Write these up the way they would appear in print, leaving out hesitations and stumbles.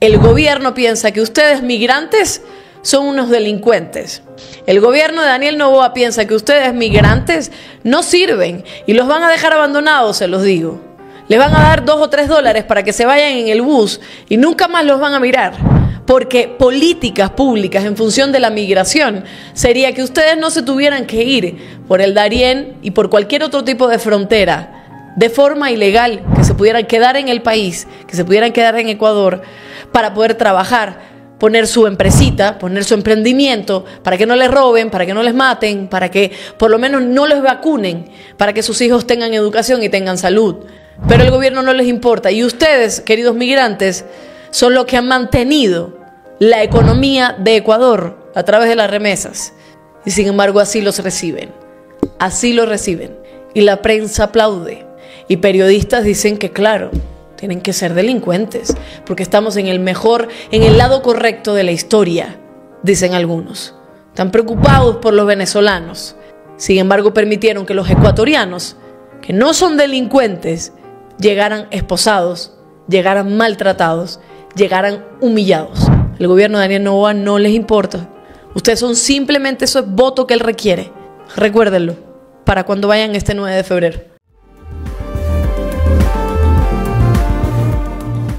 El gobierno piensa que ustedes migrantes son unos delincuentes. El gobierno de Daniel Noboa piensa que ustedes migrantes no sirven y los van a dejar abandonados, se los digo. Les van a dar $2 o $3 para que se vayan en el bus y nunca más los van a mirar. Porque políticas públicas en función de la migración sería que ustedes no se tuvieran que ir por el Darién y por cualquier otro tipo de frontera de forma ilegal, que se pudieran quedar en el país, que se pudieran quedar en Ecuador para poder trabajar, poner su empresita, poner su emprendimiento, para que no les roben, para que no les maten, para que por lo menos no les vacunen, para que sus hijos tengan educación y tengan salud. Pero el gobierno no les importa. Y ustedes, queridos migrantes, son los que han mantenido la economía de Ecuador a través de las remesas. Y sin embargo así los reciben. Así los reciben. Y la prensa aplaude. Y periodistas dicen que claro, tienen que ser delincuentes, porque estamos en el lado correcto de la historia, dicen algunos. Están preocupados por los venezolanos. Sin embargo, permitieron que los ecuatorianos, que no son delincuentes, llegaran esposados, llegaran maltratados, llegaran humillados. El gobierno de Daniel Noboa no les importa. Ustedes son simplemente ese voto que él requiere. Recuérdenlo, para cuando vayan este 9 de febrero.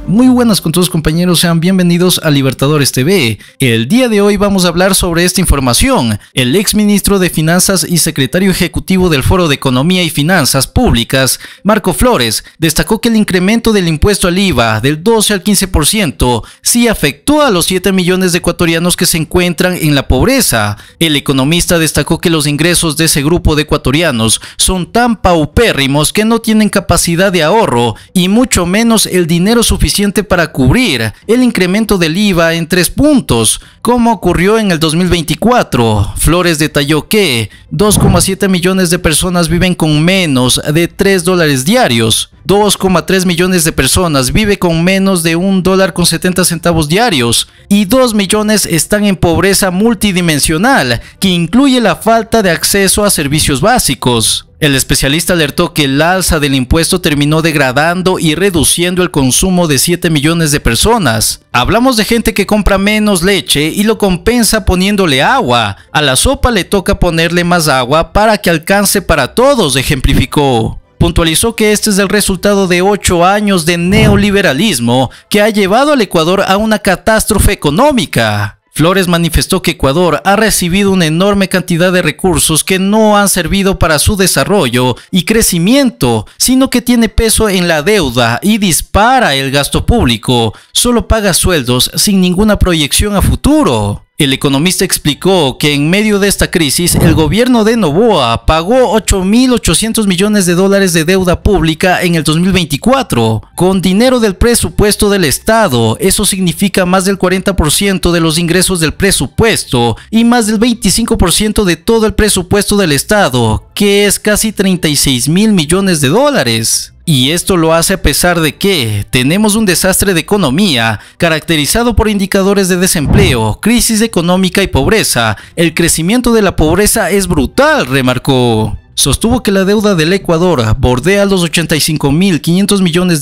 Muy buenas con todos compañeros, sean bienvenidos a Libertadores TV. El día de hoy vamos a hablar sobre esta información. El exministro de Finanzas y secretario ejecutivo del Foro de Economía y Finanzas Públicas, Marco Flores, destacó que el incremento del impuesto al IVA del 12 al 15% sí afectó a los 7 millones de ecuatorianos que se encuentran en la pobreza. El economista destacó que los ingresos de ese grupo de ecuatorianos son tan paupérrimos que no tienen capacidad de ahorro y mucho menos el dinero suficiente para cubrir el incremento del IVA en 3 puntos, como ocurrió en el 2024. Flores detalló que 2,7 millones de personas viven con menos de $3 diarios, 2,3 millones de personas viven con menos de $1.70 diarios y 2 millones están en pobreza multidimensional, que incluye la falta de acceso a servicios básicos. El especialista alertó que el alza del impuesto terminó degradando y reduciendo el consumo de 7 millones de personas. Hablamos de gente que compra menos leche y lo compensa poniéndole agua. A la sopa le toca ponerle más agua para que alcance para todos, ejemplificó. Puntualizó que este es el resultado de 8 años de neoliberalismo que ha llevado al Ecuador a una catástrofe económica. Flores manifestó que Ecuador ha recibido una enorme cantidad de recursos que no han servido para su desarrollo y crecimiento, sino que tiene peso en la deuda y dispara el gasto público. Solo paga sueldos sin ninguna proyección a futuro. El economista explicó que en medio de esta crisis, el gobierno de Noboa pagó $8.800 millones de deuda pública en el 2024, con dinero del presupuesto del Estado. Eso significa más del 40% de los ingresos del presupuesto y más del 25% de todo el presupuesto del Estado, que es casi $36.000 millones. Y esto lo hace a pesar de que tenemos un desastre de economía caracterizado por indicadores de desempleo, crisis económica y pobreza. El crecimiento de la pobreza es brutal, remarcó. Sostuvo que la deuda del Ecuador bordea los $85.500 millones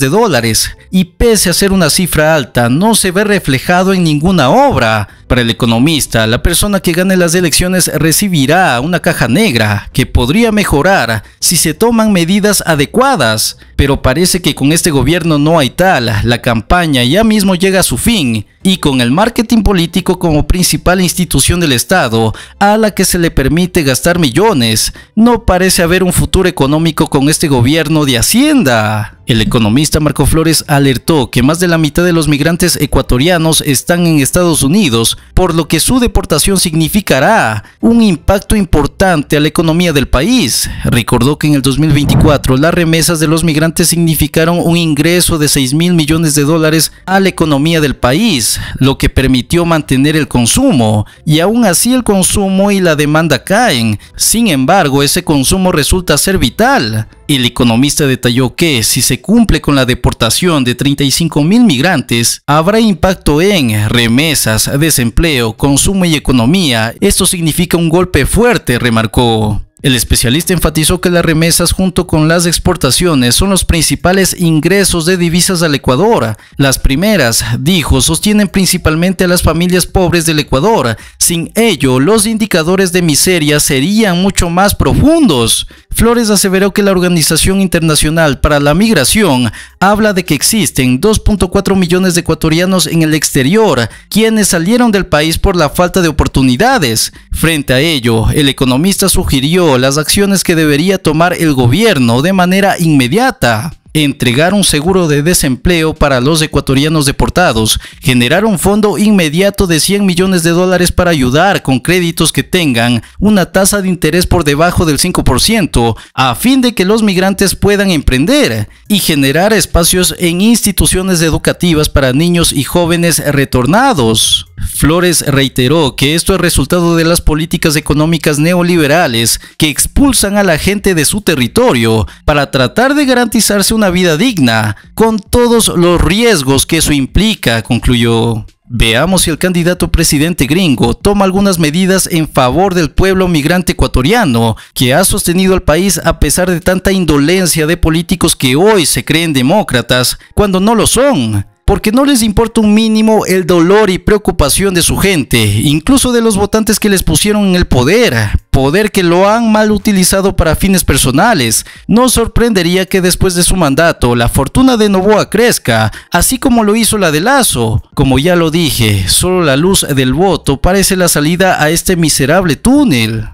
y pese a ser una cifra alta, no se ve reflejado en ninguna obra. Para el economista, la persona que gane las elecciones recibirá una caja negra que podría mejorar si se toman medidas adecuadas, pero parece que con este gobierno no hay tal. La campaña ya mismo llega a su fin y con el marketing político como principal institución del Estado, a la que se le permite gastar millones, no parece haber un futuro económico con este gobierno de Hacienda. El economista Marco Flores alertó que más de la mitad de los migrantes ecuatorianos están en Estados Unidos, por lo que su deportación significará un impacto importante a la economía del país. Recordó que en el 2024 las remesas de los migrantes significaron un ingreso de $6.000 millones a la economía del país, lo que permitió mantener el consumo, y aún así el consumo y la demanda caen. Sin embargo, ese consumo resulta ser vital. El economista detalló que si se cumple con la deportación de 35.000 migrantes, habrá impacto en remesas, desempleo, consumo y economía. Esto significa un golpe fuerte, remarcó. El especialista enfatizó que las remesas junto con las exportaciones son los principales ingresos de divisas al Ecuador. Las primeras, dijo, sostienen principalmente a las familias pobres del Ecuador. Sin ello, los indicadores de miseria serían mucho más profundos. Flores aseveró que la Organización Internacional para la Migración habla de que existen 2.4 millones de ecuatorianos en el exterior, quienes salieron del país por la falta de oportunidades. Frente a ello, el economista sugirió las acciones que debería tomar el gobierno de manera inmediata: entregar un seguro de desempleo para los ecuatorianos deportados, generar un fondo inmediato de $100 millones para ayudar con créditos que tengan una tasa de interés por debajo del 5%, a fin de que los migrantes puedan emprender, y generar espacios en instituciones educativas para niños y jóvenes retornados. Flores reiteró que esto es resultado de las políticas económicas neoliberales que expulsan a la gente de su territorio para tratar de garantizarse una vida digna, con todos los riesgos que eso implica, concluyó. Veamos si el candidato presidente gringo toma algunas medidas en favor del pueblo migrante ecuatoriano, que ha sostenido al país a pesar de tanta indolencia de políticos que hoy se creen demócratas cuando no lo son, porque no les importa un mínimo el dolor y preocupación de su gente, incluso de los votantes que les pusieron en el poder que lo han mal utilizado para fines personales. No sorprendería que después de su mandato la fortuna de Noboa crezca, así como lo hizo la de Lasso. Como ya lo dije, solo la luz del voto parece la salida a este miserable túnel.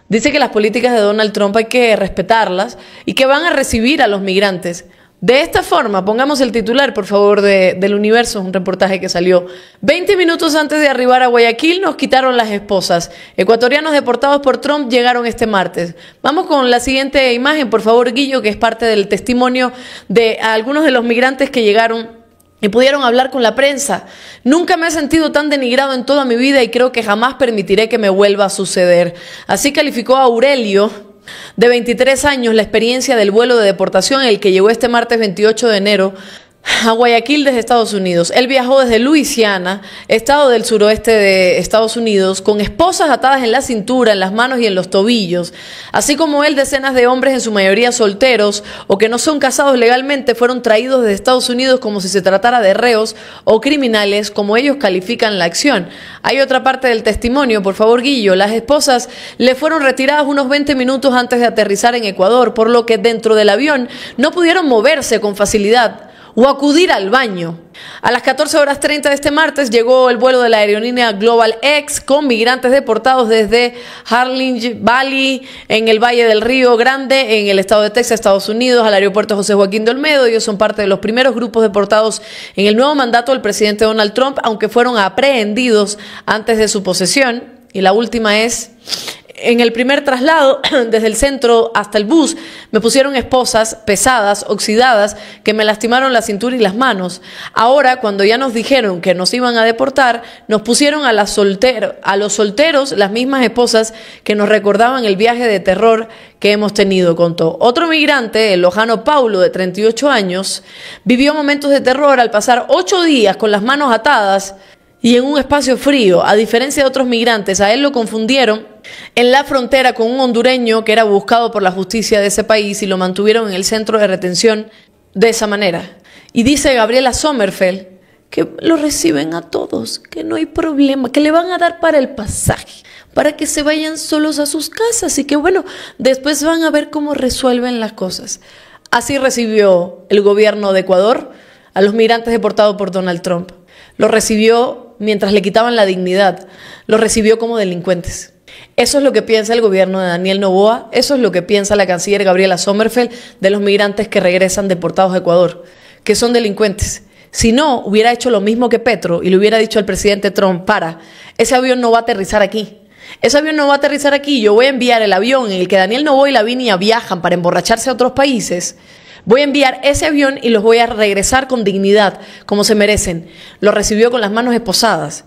Dice que las políticas de Donald Trump hay que respetarlas y que van a recibir a los migrantes. De esta forma, pongamos el titular, por favor, del Universo, un reportaje que salió. 20 minutos antes de arribar a Guayaquil, nos quitaron las esposas. Ecuatorianos deportados por Trump llegaron este martes. Vamos con la siguiente imagen, por favor, Guillo, que es parte del testimonio de algunos de los migrantes que llegaron y pudieron hablar con la prensa. Nunca me he sentido tan denigrado en toda mi vida y creo que jamás permitiré que me vuelva a suceder. Así calificó a Aurelio, de 23 años, la experiencia del vuelo de deportación en el que llegó este martes 28 de enero a Guayaquil desde Estados Unidos. Él viajó desde Luisiana, estado del suroeste de Estados Unidos, con esposas atadas en la cintura, en las manos y en los tobillos. Así como él, decenas de hombres, en su mayoría solteros o que no son casados legalmente, fueron traídos desde Estados Unidos como si se tratara de reos o criminales, como ellos califican la acción. Hay otra parte del testimonio, por favor, Guillo. Las esposas le fueron retiradas unos 20 minutos antes de aterrizar en Ecuador, por lo que dentro del avión no pudieron moverse con facilidad o acudir al baño. A las 14:30 de este martes llegó el vuelo de la aerolínea Global X con migrantes deportados desde Harlingen Valley, en el Valle del Río Grande, en el estado de Texas, Estados Unidos, al aeropuerto José Joaquín de Olmedo. Ellos son parte de los primeros grupos deportados en el nuevo mandato del presidente Donald Trump, aunque fueron aprehendidos antes de su posesión. Y la última es: en el primer traslado, desde el centro hasta el bus, me pusieron esposas pesadas, oxidadas, que me lastimaron la cintura y las manos. Ahora, cuando ya nos dijeron que nos iban a deportar, nos pusieron a los solteros, las mismas esposas que nos recordaban el viaje de terror que hemos tenido, contó. Otro migrante, el lojano Paulo, de 38 años, vivió momentos de terror al pasar 8 días con las manos atadas y en un espacio frío. A diferencia de otros migrantes, a él lo confundieron en la frontera con un hondureño que era buscado por la justicia de ese país y lo mantuvieron en el centro de retención de esa manera. Y dice Gabriela Sommerfeld que lo reciben a todos, que no hay problema, que le van a dar para el pasaje, para que se vayan solos a sus casas y que bueno, después van a ver cómo resuelven las cosas. Así recibió el gobierno de Ecuador a los migrantes deportados por Donald Trump. Los recibió mientras le quitaban la dignidad, los recibió como delincuentes. Eso es lo que piensa el gobierno de Daniel Noboa, eso es lo que piensa la canciller Gabriela Sommerfeld de los migrantes que regresan deportados a Ecuador, que son delincuentes. Si no, hubiera hecho lo mismo que Petro y le hubiera dicho al presidente Trump: ese avión no va a aterrizar aquí. Ese avión no va a aterrizar aquí, yo voy a enviar el avión en el que Daniel Noboa y Lavinia viajan para emborracharse a otros países. Voy a enviar ese avión y los voy a regresar con dignidad, como se merecen. Lo recibió con las manos esposadas.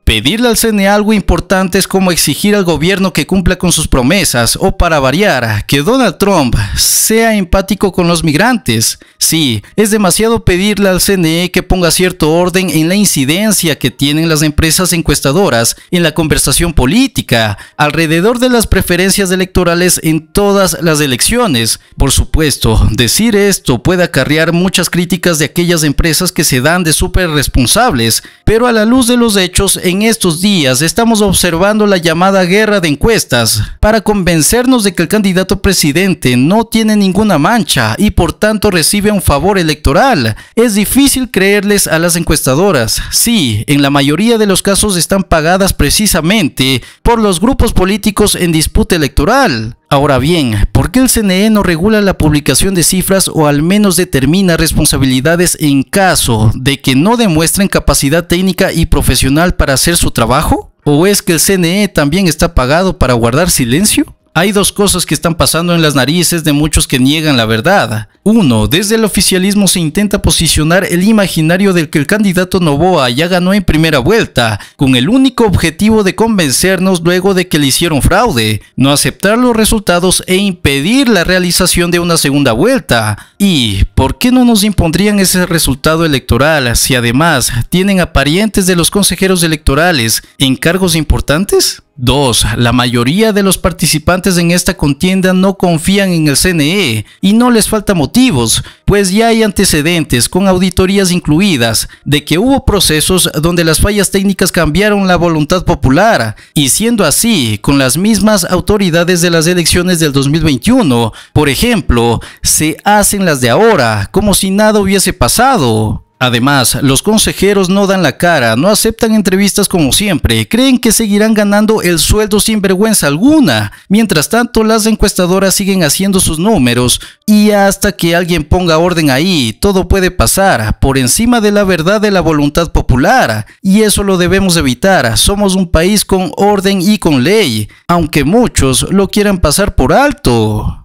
Pedirle al CNE algo importante es como exigir al gobierno que cumpla con sus promesas o, para variar, que Donald Trump sea empático con los migrantes. Sí, es demasiado pedirle al CNE que ponga cierto orden en la incidencia que tienen las empresas encuestadoras en la conversación política alrededor de las preferencias electorales en todas las elecciones. Por supuesto, decir esto puede acarrear muchas críticas de aquellas empresas que se dan de súper responsables, pero a la luz de los hechos, en estos días estamos observando la llamada guerra de encuestas para convencernos de que el candidato presidente no tiene ninguna mancha y por tanto recibe un favor electoral. Es difícil creerles a las encuestadoras. Sí, en la mayoría de los casos están pagadas precisamente por los grupos políticos en disputa electoral. Ahora bien, ¿por qué el CNE no regula la publicación de cifras o al menos determina responsabilidades en caso de que no demuestren capacidad técnica y profesional para hacer su trabajo? ¿O es que el CNE también está pagado para guardar silencio? Hay dos cosas que están pasando en las narices de muchos que niegan la verdad. Uno, desde el oficialismo se intenta posicionar el imaginario del que el candidato Noboa ya ganó en primera vuelta, con el único objetivo de convencernos luego de que le hicieron fraude, no aceptar los resultados e impedir la realización de una segunda vuelta. ¿Y por qué no nos impondrían ese resultado electoral si además tienen a parientes de los consejeros electorales en cargos importantes? 2. La mayoría de los participantes en esta contienda no confían en el CNE y no les falta motivos, pues ya hay antecedentes, con auditorías incluidas, de que hubo procesos donde las fallas técnicas cambiaron la voluntad popular, y siendo así, con las mismas autoridades de las elecciones del 2021, por ejemplo, se hacen las de ahora, como si nada hubiese pasado. Además, los consejeros no dan la cara, no aceptan entrevistas como siempre, creen que seguirán ganando el sueldo sin vergüenza alguna. Mientras tanto, las encuestadoras siguen haciendo sus números y hasta que alguien ponga orden ahí, todo puede pasar por encima de la verdad de la voluntad popular. Y eso lo debemos evitar. Somos un país con orden y con ley, aunque muchos lo quieran pasar por alto.